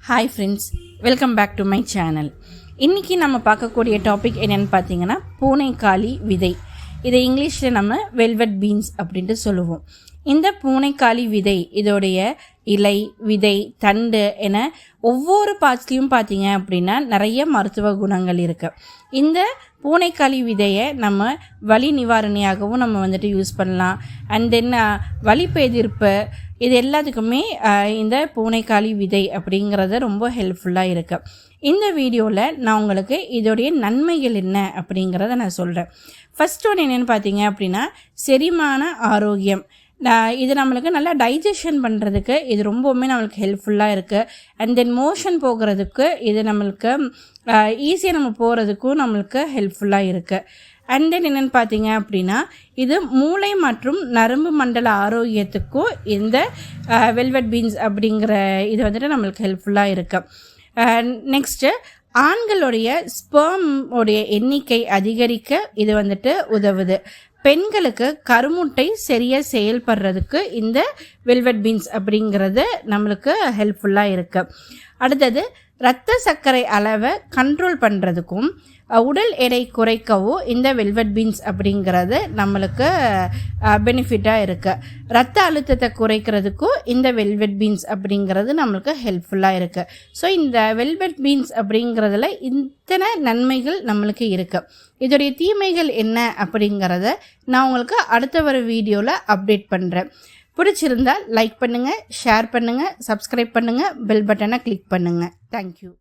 Hi friends, welcome back to my channel. இன்றைக்கி நம்ம பார்க்கக்கூடிய டாபிக் என்னென்னு பார்த்தீங்கன்னா பூனைக்காளி விதை. இதை இங்கிலீஷில் நம்ம வெல்வெட் பீன்ஸ் அப்படின்ட்டு சொல்லுவோம். இந்த பூனைக்காளி விதை இதோடைய இலை, விதை, தண்டு என ஒவ்வொரு பார்ட்ஸ்லையும் பார்த்தீங்க அப்படின்னா நிறைய மருத்துவ குணங்கள் இருக்குது. இந்த பூனைக்காளி விதையை நம்ம வலி நிவாரணியாகவும் நம்ம யூஸ் பண்ணலாம். அண்ட் தென் வலிப்பு எதிர்ப்பு இது எல்லாத்துக்குமே இந்த பூனைக்காளி விதை அப்படிங்கிறது ரொம்ப ஹெல்ப்ஃபுல்லாக இருக்குது. இந்த வீடியோவில் நான் உங்களுக்கு இதோடைய நன்மைகள் என்ன அப்படிங்கிறத நான் சொல்கிறேன். ஃபர்ஸ்ட் ஒன்று என்னென்னு பார்த்தீங்க அப்படின்னா செரிமான ஆரோக்கியம். இது நம்மளுக்கு நல்லா டைஜஷன் பண்ணுறதுக்கு இது ரொம்பவுமே நம்மளுக்கு ஹெல்ப்ஃபுல்லாக இருக்குது. அண்ட் தென் மோஷன் போகிறதுக்கு இது நம்மளுக்கு ஈஸியாக நம்ம போகிறதுக்கும் நம்மளுக்கு ஹெல்ப்ஃபுல்லாக இருக்குது. அண்ட் தென் என்னென்னு பார்த்தீங்க அப்படின்னா இது மூளை மற்றும் நரம்பு மண்டல ஆரோக்கியத்துக்கும் இந்த வெல்வெட் பீன்ஸ் அப்படிங்கிற இது நம்மளுக்கு ஹெல்ப்ஃபுல்லாக இருக்குது. நெக்ஸ்ட்டு ஆண்களுடைய ஸ்பெர்ம் உடைய எண்ணிக்கை அதிகரிக்க இது உதவுது. பெண்களுக்கு கருமுட்டை சரியாக செயல்படுறதுக்கு இந்த வெல்வெட் பீன்ஸ் அப்படிங்கிறது நம்மளுக்கு ஹெல்ப்ஃபுல்லாக இருக்குது. அடுத்தது இரத்த சர்க்கரை அளவை கண்ட்ரோல் பண்ணுறதுக்கும் உடல் எடை குறைக்கவும் இந்த வெல்வெட் பீன்ஸ் அப்படிங்கிறது நம்மளுக்கு பெனிஃபிட்டாக இருக்குது. ரத்த அழுத்தத்தை குறைக்கிறதுக்கும் இந்த வெல்வெட் பீன்ஸ் அப்படிங்கிறது நம்மளுக்கு ஹெல்ப்ஃபுல்லாக இருக்குது. ஸோ இந்த வெல்வெட் பீன்ஸ் அப்படிங்கிறதுல இத்தனை நன்மைகள் நம்மளுக்கு இருக்குது. இதோடைய தீமைகள் என்ன அப்படிங்கிறத நான் உங்களுக்கு அடுத்த ஒரு வீடியோவில் அப்டேட் பண்ணுறேன். பிடிச்சிருந்தால் லைக் பண்ணுங்கள், ஷேர் பண்ணுங்கள், சப்ஸ்கிரைப் பண்ணுங்கள், பெல் பட்டனை கிளிக் பண்ணுங்கள். தேங்க்யூ.